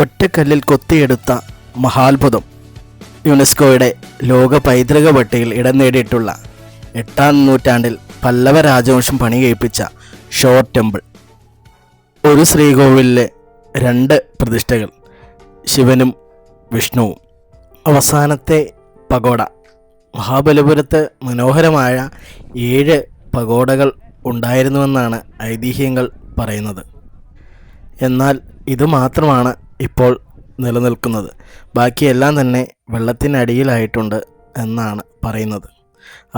ഒറ്റക്കല്ലിൽ കൊത്തിയെടുത്ത മഹാത്ഭുതം. യുനെസ്കോയുടെ ലോക പൈതൃക പട്ടികയിൽ ഇടം നേടിയിട്ടുള്ള 8ാം നൂറ്റാണ്ടിൽ പല്ലവ രാജവംശം പണി കഴിപ്പിച്ച ഷോർ ടെമ്പിൾ. ഒരു ശ്രീകോവിലിലെ 2 പ്രതിഷ്ഠകൾ, ശിവനും വിഷ്ണുവും. അവസാനത്തെ പഗോഡ. മഹാബലിപുരത്ത് മനോഹരമായ 7 പഗോഡകൾ ഉണ്ടായിരുന്നുവെന്നാണ് ഐതിഹ്യങ്ങൾ പറയുന്നത്. എന്നാൽ ഇത് മാത്രമാണ് ഇപ്പോൾ നിലനിൽക്കുന്നത്. ബാക്കിയെല്ലാം തന്നെ വെള്ളത്തിനടിയിലായിട്ടുണ്ട് എന്നാണ് പറയുന്നത്.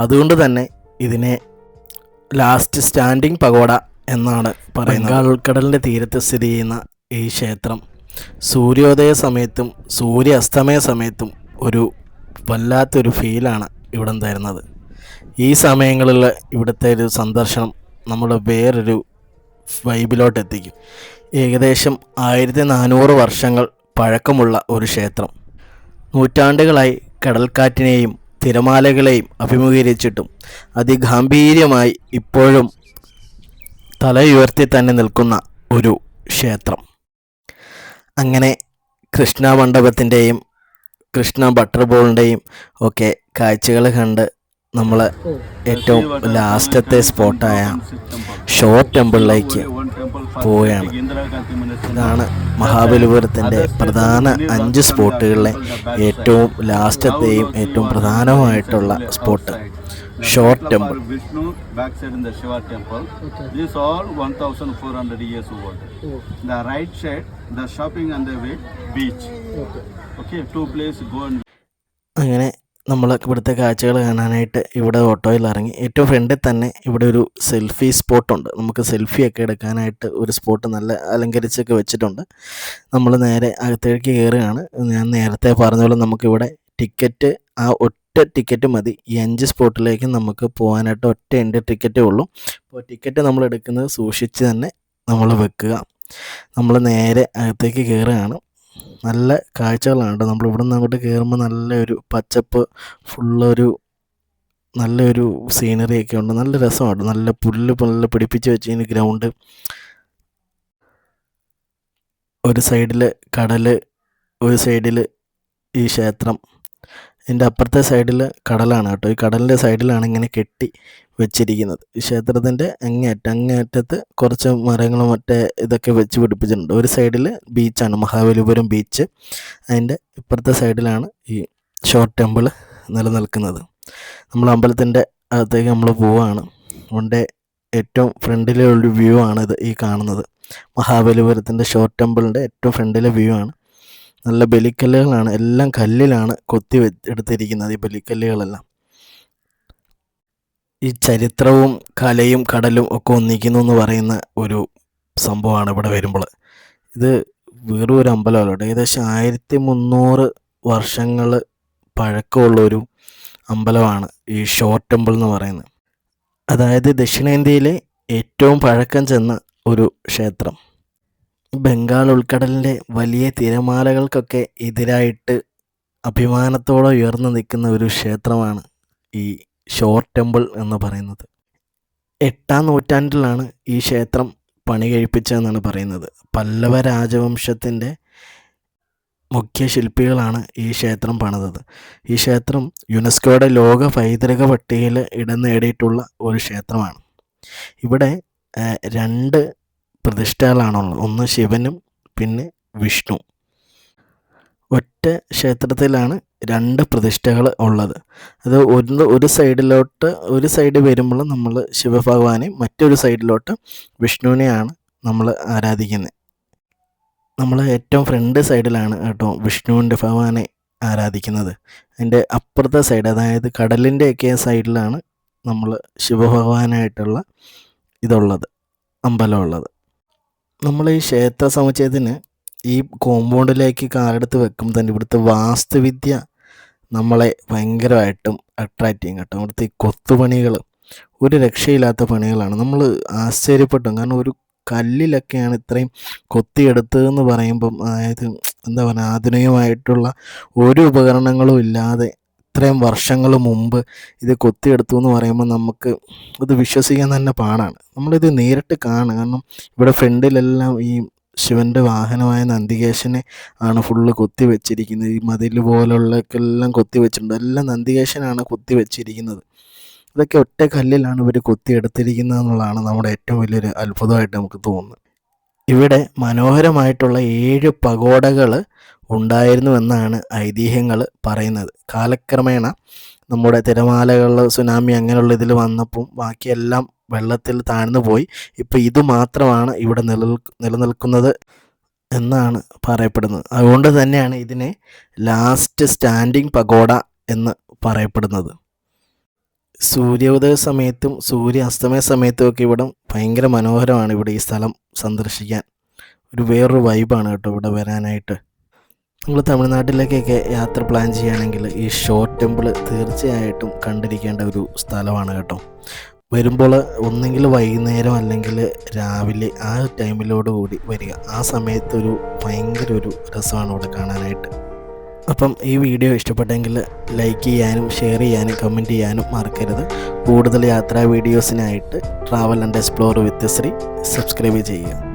അതുകൊണ്ട് തന്നെ ഇതിനെ ലാസ്റ്റ് സ്റ്റാൻഡിംഗ് പഗോഡ എന്നാണ് പറയുന്നത്. ബംഗാൾ ഉൾക്കടലിൻ്റെ തീരത്ത് സ്ഥിതി ചെയ്യുന്ന ഈ ക്ഷേത്രം സൂര്യോദയ സമയത്തും സൂര്യാസ്തമയ സമയത്തും ഒരു വല്ലാത്തൊരു ഫീലാണ് ഇവിടം തരുന്നത്. ഈ സമയങ്ങളിൽ ഇവിടുത്തെ ഒരു സന്ദർശനം നമ്മൾ വേറൊരു വൈബിലോട്ട് എത്തിക്കും. ഏകദേശം 1400 വർഷങ്ങൾ പഴക്കമുള്ള ഒരു ക്ഷേത്രം. നൂറ്റാണ്ടുകളായി കടൽക്കാറ്റിനെയും തിരമാലകളെയും അഭിമുഖീകരിച്ചിട്ടും അതിഗാംഭീര്യമായി ഇപ്പോഴും തലയുയർത്തി തന്നെ നിൽക്കുന്ന ഒരു ക്ഷേത്രം. അങ്ങനെ കൃഷ്ണ മണ്ഡപത്തിൻ്റെയും കൃഷ്ണ ബട്ടർ ബോളിൻ്റെയും ഒക്കെ കാഴ്ചകൾ കണ്ട് നമ്മൾ ഏറ്റവും ലാസ്റ്റത്തെ സ്പോട്ടായ ഷോർ ടെമ്പിളിലേക്ക് പോവുകയാണ്. ഇതാണ് മഹാബലിപുരത്തിൻ്റെ പ്രധാന 5 സ്പോട്ടുകളിലെ ഏറ്റവും ലാസ്റ്റത്തെയും ഏറ്റവും പ്രധാനമായിട്ടുള്ള സ്പോട്ട് ഷോർ ടെമ്പിൾ. അങ്ങനെ നമ്മൾ ഇവിടുത്തെ കാഴ്ചകൾ കാണാനായിട്ട് ഇവിടെ ഓട്ടോയിൽ ഇറങ്ങി. ഏറ്റവും ഫ്രണ്ടിൽ തന്നെ ഇവിടെ ഒരു സെൽഫി സ്പോട്ടുണ്ട്. നമുക്ക് സെൽഫിയൊക്കെ എടുക്കാനായിട്ട് ഒരു സ്പോട്ട് നല്ല അലങ്കരിച്ചൊക്കെ വെച്ചിട്ടുണ്ട്. നമ്മൾ നേരെ അകത്തേക്ക് കയറുകയാണ്. ഞാൻ നേരത്തെ പറഞ്ഞ പോലെ നമുക്കിവിടെ ടിക്കറ്റ്, ആ ഒറ്റ ടിക്കറ്റ് മതി ഈ 5 സ്പോട്ടിലേക്ക് നമുക്ക് പോകാനായിട്ട്. ഒറ്റ എൻ്റെ ടിക്കറ്റേ ഉള്ളൂ. അപ്പോൾ ടിക്കറ്റ് നമ്മൾ എടുക്കുന്നത് സൂക്ഷിച്ച് തന്നെ നമ്മൾ വെക്കുക. നമ്മൾ നേരെ അകത്തേക്ക് കയറുകയാണ്. നല്ല കാഴ്ചകളാണ് കേട്ടോ. നമ്മൾ ഇവിടെ നിന്ന് അങ്ങോട്ട് കയറുമ്പോൾ നല്ലൊരു പച്ചപ്പ്, ഫുള്ളൊരു നല്ലൊരു സീനറിയൊക്കെ ഉണ്ട്. നല്ല രസമാണ്. നല്ല പുല്ല് പിടിപ്പിച്ച് വെച്ചിങ്ങനെ ഗ്രൗണ്ട്. ഒരു സൈഡിൽ കടൽ, ഒരു സൈഡിൽ ഈ ക്ഷേത്രം. ഇതിൻ്റെ അപ്പുറത്തെ സൈഡിൽ കടലാണ് കേട്ടോ. ഈ കടലിൻ്റെ സൈഡിലാണ് ഇങ്ങനെ കെട്ടി വെച്ചിരിക്കുന്നത്. ഈ ക്ഷേത്രത്തിൻ്റെ അങ്ങേയറ്റത്ത് കുറച്ച് മരങ്ങളും മറ്റേ ഇതൊക്കെ വെച്ച് പിടിപ്പിച്ചിട്ടുണ്ട്. ഒരു സൈഡിൽ ബീച്ചാണ്, മഹാബലിപുരം ബീച്ച്. അതിൻ്റെ ഇപ്പുറത്തെ സൈഡിലാണ് ഈ ഷോർ ടെമ്പിൾ നിലനിൽക്കുന്നത്. നമ്മൾ അമ്പലത്തിൻ്റെ അകത്തേക്ക് നമ്മൾ പോവുകയാണ്. അതുകൊണ്ട് ഏറ്റവും ഫ്രണ്ടിലെ ഒരു വ്യൂ ആണിത് ഈ കാണുന്നത്. മഹാബലിപുരത്തിൻ്റെ ഷോർ ടെമ്പിളിൻ്റെ ഏറ്റവും ഫ്രണ്ടിലെ വ്യൂ ആണ്. നല്ല ബലിക്കല്ലുകളാണ്, എല്ലാം കല്ലിലാണ് കൊത്തി എടുത്തിരിക്കുന്നത് ഈ ബലിക്കല്ലുകളെല്ലാം. ഈ ചരിത്രവും കലയും കടലും ഒക്കെ ഒന്നിക്കുന്നു എന്ന് പറയുന്ന ഒരു സംഭവമാണ് ഇവിടെ വരുമ്പോൾ. ഇത് വെറും ഒരു അമ്പലമല്ല, ഏകദേശം 1300 വർഷങ്ങൾ പഴക്കമുള്ളൊരു അമ്പലമാണ് ഈ ഷോർ ടെമ്പിൾ എന്ന് പറയുന്നത്. അതായത് ദക്ഷിണേന്ത്യയിലെ ഏറ്റവും പഴക്കം ചെന്ന ഒരു ക്ഷേത്രം. ബംഗാൾ ഉൾക്കടലിൻ്റെ വലിയ തിരമാലകൾക്കൊക്കെ എതിരായിട്ട് അഭിമാനത്തോടെ ഉയർന്നു നിൽക്കുന്ന ഒരു ക്ഷേത്രമാണ് ഈ ഷോർ ടെമ്പിൾ എന്ന് പറയുന്നത്. 8ാം നൂറ്റാണ്ടിലാണ് ഈ ക്ഷേത്രം പണി കഴിപ്പിച്ചതെന്നാണ് പറയുന്നത്. പല്ലവ രാജവംശത്തിൻ്റെ മുഖ്യ ശില്പികളാണ് ഈ ക്ഷേത്രം പണിതത്. ഈ ക്ഷേത്രം യുനെസ്കോയുടെ ലോക പൈതൃക പട്ടികയിൽ ഇടം നേടിയിട്ടുള്ള ഒരു ക്ഷേത്രമാണ്. ഇവിടെ 2 പ്രതിഷ്ഠകളാണുള്ളത്. ഒന്ന് ശിവനും പിന്നെ വിഷ്ണു. ഒറ്റ ക്ഷേത്രത്തിലാണ് 2 പ്രതിഷ്ഠകൾ ഉള്ളത്. അത് ഒരു സൈഡ് വരുമ്പോൾ നമ്മൾ ശിവഭഗവാനെയും മറ്റൊരു സൈഡിലോട്ട് വിഷ്ണുവിനെയാണ് നമ്മൾ ആരാധിക്കുന്നത്. നമ്മൾ ഏറ്റവും ഫ്രണ്ട് സൈഡിലാണ് കേട്ടോ വിഷ്ണുവിൻ്റെ ഭഗവാനെ ആരാധിക്കുന്നത്. അതിൻ്റെ അപ്പുറത്തെ സൈഡ്, അതായത് കടലിൻ്റെയൊക്കെ സൈഡിലാണ് നമ്മൾ ശിവഭഗവാനായിട്ടുള്ള ഇതുള്ളത്, അമ്പലമുള്ളത്. നമ്മൾ ഈ ക്ഷേത്ര സമുച്ചയത്തിന് ഈ കോമ്പൗണ്ടിലേക്ക് കാലെടുത്ത് വെക്കുമ്പോൾ തന്നെ ഇവിടുത്തെ വാസ്തുവിദ്യ നമ്മളെ ഭയങ്കരമായിട്ടും അട്രാക്റ്റ് ചെയ്യും കേട്ടോ. ഇവിടുത്തെ ഈ കൊത്തുപണികൾ ഒരു രക്ഷയില്ലാത്ത പണികളാണ്. നമ്മൾ ആശ്ചര്യപ്പെട്ടു. കാരണം ഒരു കല്ലിലൊക്കെയാണ് ഇത്രയും കൊത്തിയെടുത്തതെന്ന് പറയുമ്പം, അതായത് എന്താ പറയുക, ആധുനികമായിട്ടുള്ള ഒരു ഉപകരണങ്ങളും ഇല്ലാതെ ഇത്രയും വർഷങ്ങൾ മുമ്പ് ഇത് കൊത്തിയെടുത്തു എന്ന് പറയുമ്പോൾ നമുക്ക് ഇത് വിശ്വസിക്കാൻ തന്നെ പാടാണ്. നമ്മളിത് നേരിട്ട് കാണുക. കാരണം ഇവിടെ ഫ്രണ്ടിലെല്ലാം ഈ ശിവൻ്റെ വാഹനമായ നന്ദികേശനെ ആണ് ഫുള്ള് കൊത്തി വെച്ചിരിക്കുന്നത്. ഈ മതിൽ പോലുള്ളക്കെല്ലാം കൊത്തി വെച്ചിട്ടുണ്ട്. എല്ലാം നന്ദികേശനാണ് കൊത്തി വെച്ചിരിക്കുന്നത്. ഇതൊക്കെ ഒറ്റ കല്ലിലാണ് ഇവർ കൊത്തിയെടുത്തിരിക്കുന്നത് എന്നുള്ളതാണ് നമ്മുടെ ഏറ്റവും വലിയൊരു അത്ഭുതമായിട്ട് നമുക്ക് തോന്നുന്നത്. ഇവിടെ മനോഹരമായിട്ടുള്ള 7 പഗോഡകൾ ഉണ്ടായിരുന്നുവെന്നാണ് ഐതിഹ്യങ്ങൾ പറയുന്നത്. കാലക്രമേണ നമ്മുടെ തിരമാലകൾ, സുനാമി അങ്ങനെയുള്ള ഇതിൽ വന്നപ്പം ബാക്കിയെല്ലാം വെള്ളത്തിൽ താഴ്ന്നു പോയി. ഇപ്പോൾ ഇത് മാത്രമാണ് ഇവിടെ നിലനിൽക്കുന്നത് എന്നാണ് പറയപ്പെടുന്നത്. അതുകൊണ്ട് തന്നെയാണ് ഇതിനെ ലാസ്റ്റ് സ്റ്റാൻഡിങ് പഗോഡ എന്ന് പറയപ്പെടുന്നത്. സൂര്യോദയ സമയത്തും സൂര്യാസ്തമയ സമയത്തും ഒക്കെ ഇവിടെ ഭയങ്കര മനോഹരമാണ്. ഇവിടെ ഈ സ്ഥലം സന്ദർശിക്കാൻ വേറൊരു വൈബാണ് കേട്ടോ ഇവിടെ വരാനായിട്ട്. നിങ്ങൾ തമിഴ്നാട്ടിലേക്കൊക്കെ യാത്ര പ്ലാൻ ചെയ്യുകയാണെങ്കിൽ ഈ ഷോർ ടെമ്പിൾ തീർച്ചയായിട്ടും കണ്ടിരിക്കേണ്ട ഒരു സ്ഥലമാണ് കേട്ടോ. വരുമ്പോൾ ഒന്നെങ്കിൽ വൈകുന്നേരം അല്ലെങ്കിൽ രാവിലെ ആ ടൈമിലോടുകൂടി വരിക. ആ സമയത്തൊരു ഭയങ്കര ഒരു രസമാണ് ഇവിടെ കാണാനായിട്ട്. അപ്പം ഈ വീഡിയോ ഇഷ്ടപ്പെട്ടെങ്കിൽ ലൈക്ക് ചെയ്യാനും ഷെയർ ചെയ്യാനും കമൻറ്റ് ചെയ്യാനും മറക്കരുത്. കൂടുതൽ യാത്രാ വീഡിയോസിനായിട്ട് travel and explore with Sree subscribe ചെയ്യുക.